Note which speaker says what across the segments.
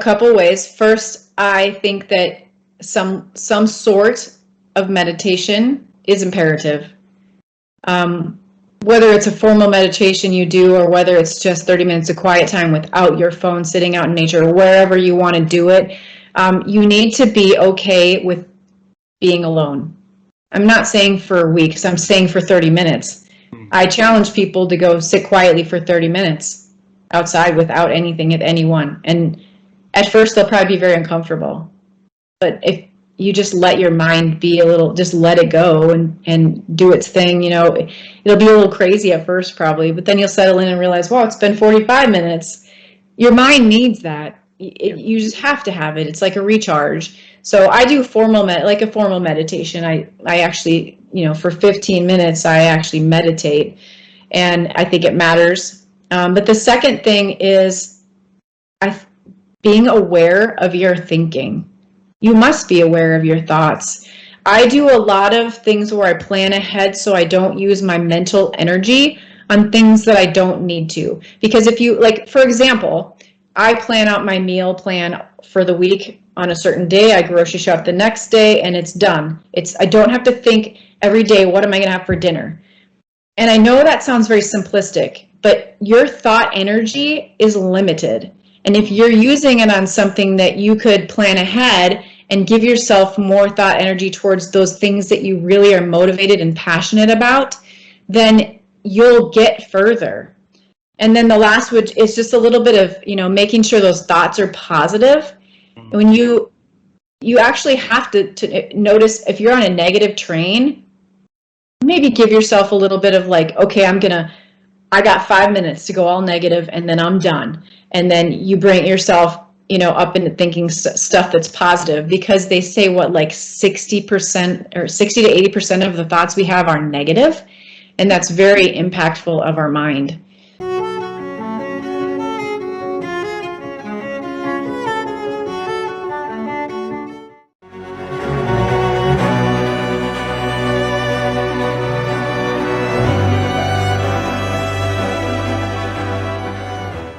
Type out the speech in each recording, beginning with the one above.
Speaker 1: couple ways. First, I think that some sort of meditation is imperative. Whether it's a formal meditation you do or whether it's just 30 minutes of quiet time without your phone, sitting out in nature, wherever you want to do it, you need to be okay with being alone. I'm not saying for weeks, I'm saying for 30 minutes. I challenge people to go sit quietly for 30 minutes outside without anything at anyone. And at first they'll probably be very uncomfortable. But if you just let your mind be a little, just let it go and do its thing, you know, it'll be a little crazy at first probably, but then you'll settle in and realize, wow, it's been 45 minutes. Your mind needs that. You just have to have it. It's like a recharge. So I do a formal meditation. I actually, you know, for 15 minutes, I actually meditate, and I think it matters. But the second thing is being aware of your thinking. You must be aware of your thoughts. I do a lot of things where I plan ahead so I don't use my mental energy on things that I don't need to. Because if you, like, for example, I plan out my meal plan for the week on a certain day. I grocery shop the next day and it's done. I don't have to think every day, what am I going to have for dinner? And I know that sounds very simplistic, but your thought energy is limited. And if you're using it on something that you could plan ahead and give yourself more thought energy towards those things that you really are motivated and passionate about, then you'll get further. And then the last is just a little bit of, you know, making sure those thoughts are positive. When you actually have to notice if you're on a negative train, maybe give yourself a little bit of like, okay, I got 5 minutes to go all negative and then I'm done. And then you bring yourself, you know, up into thinking stuff that's positive, because they say like 60% or 60 to 80% of the thoughts we have are negative, and that's very impactful of our mind.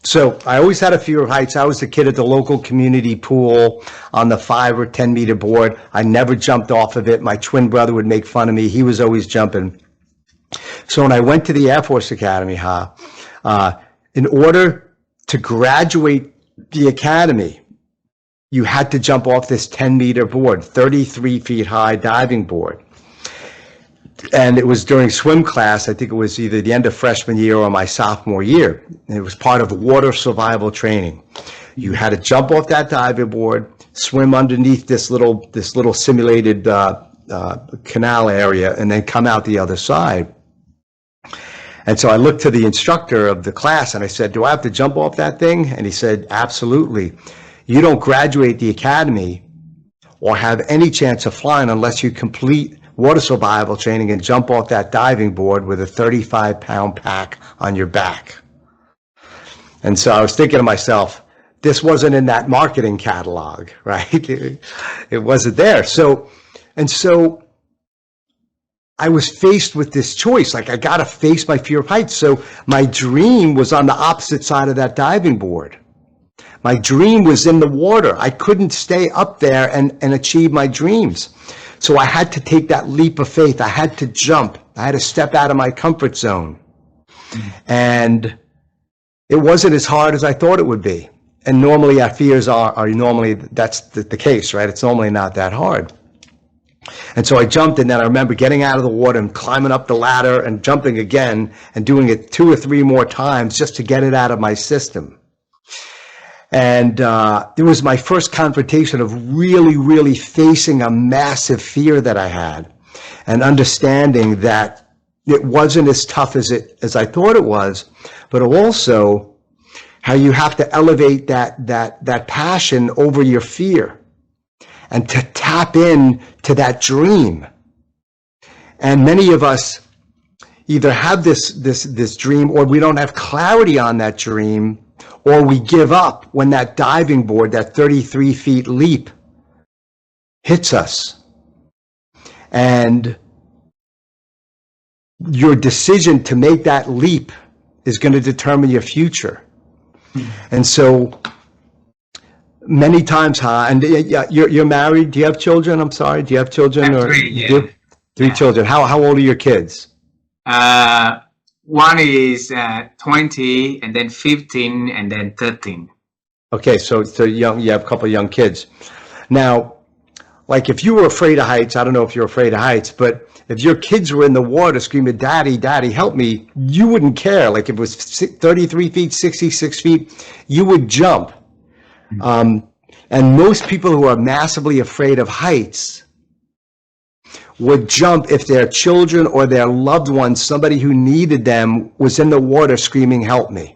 Speaker 2: So I always had a fear of heights. I was the kid at the local community pool on the 5 or 10 meter board. I never jumped off of it. My twin brother would make fun of me. He was always jumping. So when I went to the Air Force Academy, in order to graduate the academy, you had to jump off this 10 meter board, 33 feet high diving board. And it was during swim class. I think it was either the end of freshman year or my sophomore year. And it was part of water survival training. You had to jump off that diving board, swim underneath this little simulated canal area, and then come out the other side. And so I looked to the instructor of the class and I said, do I have to jump off that thing? And he said, absolutely. You don't graduate the academy or have any chance of flying unless you complete water survival training and jump off that diving board with a 35-pound pack on your back. And so I was thinking to myself, this wasn't in that marketing catalog, right? It wasn't there. So I was faced with this choice, like I got to face my fear of heights. So my dream was on the opposite side of that diving board. My dream was in the water. I couldn't stay up there and achieve my dreams. So I had to take that leap of faith. I had to jump. I had to step out of my comfort zone. And it wasn't as hard as I thought it would be. And normally our fears are normally, that's the case, right? It's normally not that hard. And so I jumped, and then I remember getting out of the water and climbing up the ladder and jumping again and doing it 2 or 3 more times just to get it out of my system. And it was my first confrontation of really, really facing a massive fear that I had and understanding that it wasn't as tough as I thought it was, but also how you have to elevate that passion over your fear and to tap in to that dream. And many of us either have this dream, or we don't have clarity on that dream, or we give up when that diving board, that 33 feet leap, hits us. And your decision to make that leap is going to determine your future. And so Many times, huh? And you're married. Do you have children? I'm sorry. Do you have children?
Speaker 3: I have
Speaker 2: Or
Speaker 3: three,
Speaker 2: you
Speaker 3: yeah.
Speaker 2: do? Three children. How old are your kids?
Speaker 3: One is 20, and then 15, and then 13.
Speaker 2: Okay, so young. You have a couple of young kids. Now, like if you were afraid of heights, I don't know if you're afraid of heights, but if your kids were in the water screaming, "Daddy, Daddy, help me," you wouldn't care. Like if it was 33 feet, 66 feet, you would jump. And most people who are massively afraid of heights would jump if their children or their loved ones, somebody who needed them, was in the water screaming, "Help me."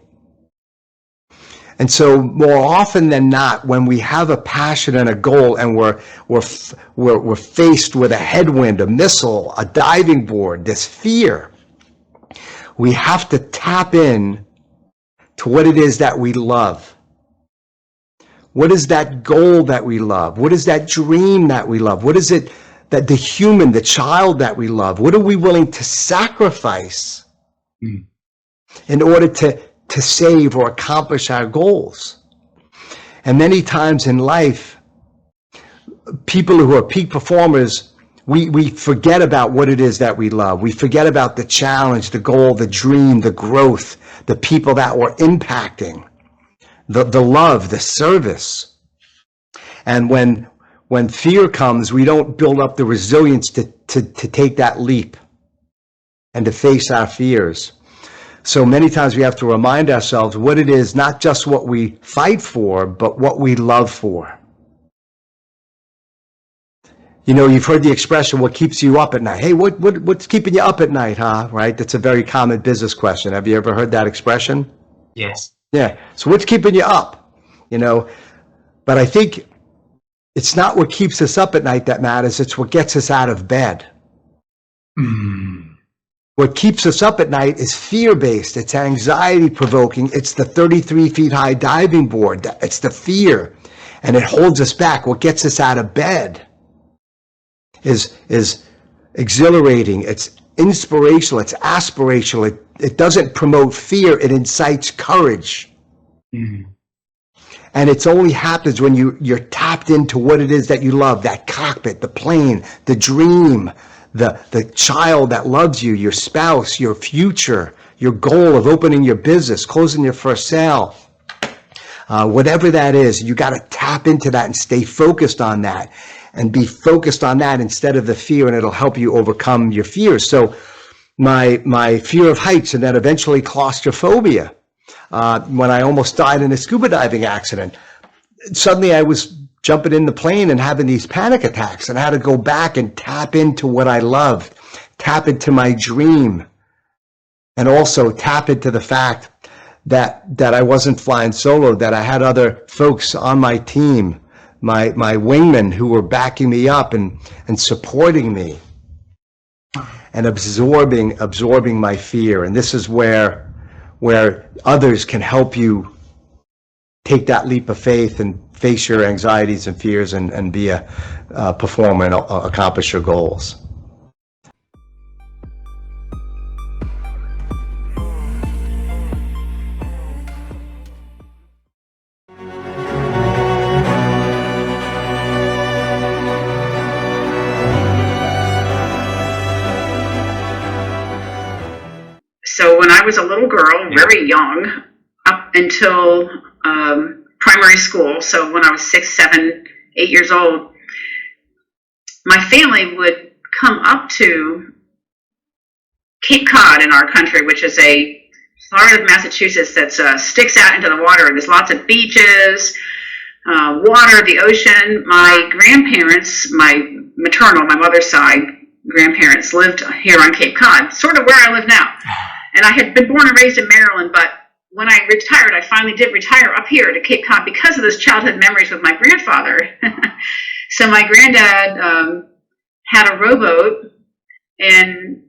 Speaker 2: And so more often than not, when we have a passion and a goal and we're faced with a headwind, a missile, a diving board, this fear, we have to tap in to what it is that we love. What is that goal that we love? What is that dream that we love? What is it that the human, the child that we love, what are we willing to sacrifice in order to save or accomplish our goals? And many times in life, people who are peak performers, we forget about what it is that we love. We forget about the challenge, the goal, the dream, the growth, the people that we're impacting, the love, the service. And when fear comes, we don't build up the resilience to take that leap and to face our fears. So many times we have to remind ourselves what it is, not just what we fight for, but what we love for. You know, you've heard the expression, what keeps you up at night? Hey, what's keeping you up at night, huh? Right? That's a very common business question. Have you ever heard that expression?
Speaker 3: Yes.
Speaker 2: Yeah. So what's keeping you up? You know, but I think it's not what keeps us up at night that matters. It's what gets us out of bed. What keeps us up at night is fear-based. It's anxiety-provoking. It's the 33 feet high diving board. It's the fear, and it holds us back. What gets us out of bed is exhilarating. It's inspirational. It's aspirational. It doesn't promote fear. It incites courage. And it only happens when you're tapped into what it is that you love, that cockpit, the plane, the dream, the child that loves you, your spouse, your future, your goal of opening your business, closing your first sale, whatever that is. You got to tap into that and stay focused on that and be focused on that instead of the fear, and it'll help you overcome your fears. So my fear of heights, and then eventually claustrophobia, when I almost died in a scuba diving accident, suddenly I was jumping in the plane and having these panic attacks, and I had to go back and tap into what I loved, tap into my dream, and also tap into the fact that I wasn't flying solo, that I had other folks on my team, my wingmen who were backing me up and supporting me and absorbing my fear. And this is where others can help you take that leap of faith and face your anxieties and fears and be a performer and accomplish your goals.
Speaker 4: So when I was a little girl, very young, up until primary school, so when I was 6, 7, 8 years old, my family would come up to Cape Cod in our country, which is a part of Massachusetts that sticks out into the water. There's lots of beaches, water, the ocean. My grandparents, my maternal, my mother's side grandparents lived here on Cape Cod, sort of where I live now. And I had been born and raised in Maryland, but when I retired, I finally did retire up here to Cape Cod because of those childhood memories with my grandfather. So my granddad had a rowboat, and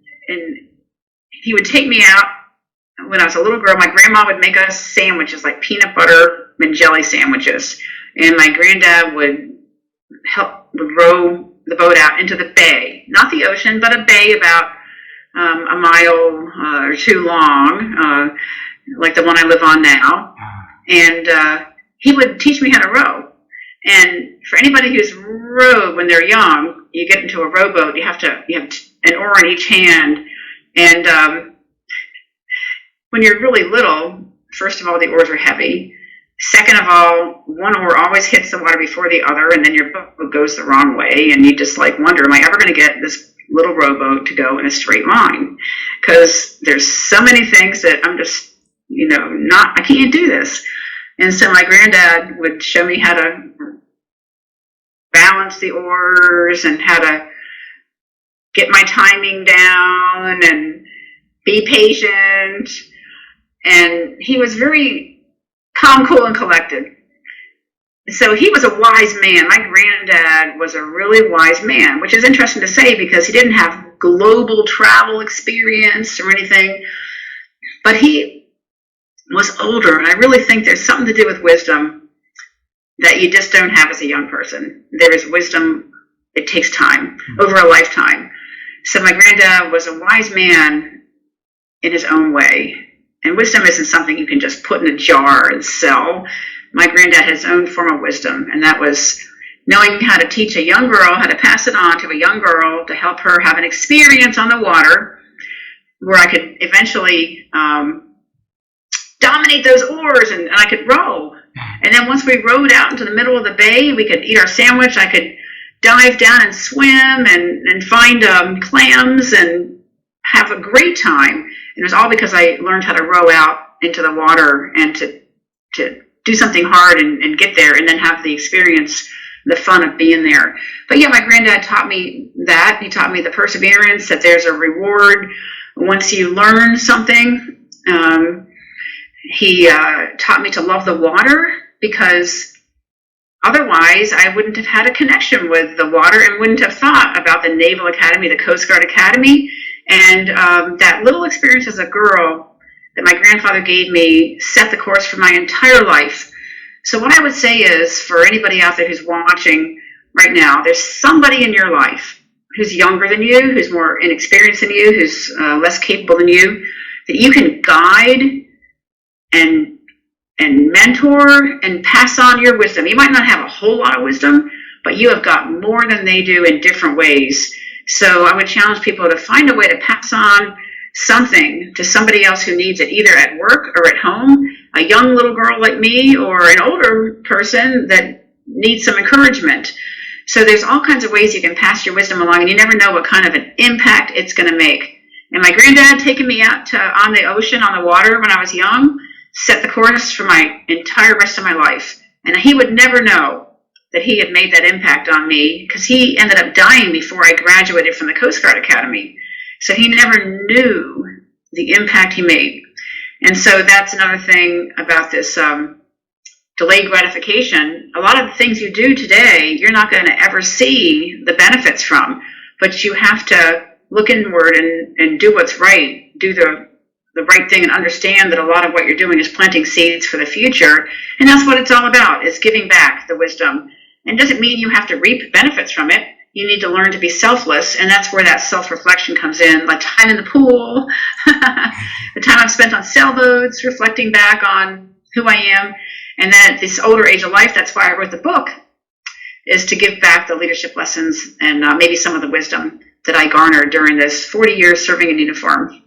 Speaker 4: he would take me out when I was a little girl. My grandma would make us sandwiches, like peanut butter and jelly sandwiches, and my granddad would row the boat out into the bay, not the ocean, but a bay about a mile or two long, like the one I live on now. And he would teach me how to row. And for anybody who's rowed when they're young, you get into a rowboat, you have an oar in each hand. And when you're really little, first of all, the oars are heavy. Second of all, one oar always hits the water before the other, and then your boat goes the wrong way, and you just like wonder, am I ever going to get this little rowboat to go in a straight line? Because there's so many things that I'm just, I can't do this. And so my granddad would show me how to balance the oars and how to get my timing down and be patient. And he was very calm, cool, and collected. So he was a wise man. My granddad was a really wise man, which is interesting to say because he didn't have global travel experience or anything, but he was older. And I really think there's something to do with wisdom that you just don't have as a young person. There is wisdom. It takes time, over a lifetime. So my granddad was a wise man in his own way. And wisdom isn't something you can just put in a jar and sell. My granddad had his own form of wisdom, and that was knowing how to teach a young girl, how to pass it on to a young girl to help her have an experience on the water where I could eventually dominate those oars and I could row. And then once we rowed out into the middle of the bay, we could eat our sandwich. I could dive down and swim and find clams and have a great time. And it was all because I learned how to row out into the water and to do something hard and get there and then have the experience, the fun of being there. But yeah, my granddad taught me that. He taught me the perseverance, that there's a reward once you learn something. He taught me to love the water because otherwise I wouldn't have had a connection with the water and wouldn't have thought about the Naval Academy, the Coast Guard Academy. And that little experience as a girl that my grandfather gave me set the course for my entire life. So what I would say is, for anybody out there who's watching right now, there's somebody in your life who's younger than you, who's more inexperienced than you, who's less capable than you, that you can guide and mentor and pass on your wisdom. You might not have a whole lot of wisdom, but you have got more than they do in different ways. So I would challenge people to find a way to pass on something to somebody else who needs it, either at work or at home, a young little girl like me or an older person that needs some encouragement. So there's all kinds of ways you can pass your wisdom along, and you never know what kind of an impact it's going to make. And my granddad taking me out on the ocean, on the water when I was young, set the course for my entire rest of my life. And he would never know that he had made that impact on me because he ended up dying before I graduated from the Coast Guard Academy. So he never knew the impact he made. And so that's another thing about this delayed gratification. A lot of the things you do today, you're not going to ever see the benefits from, but you have to look inward and do what's right, do the right thing, and understand that a lot of what you're doing is planting seeds for the future. And that's what it's all about, is giving back the wisdom. And doesn't mean you have to reap benefits from it. You need to learn to be selfless, and that's where that self-reflection comes in, like time in the pool, the time I've spent on sailboats, reflecting back on who I am. And then at this older age of life, that's why I wrote the book, is to give back the leadership lessons and maybe some of the wisdom that I garnered during this 40 years serving in uniform.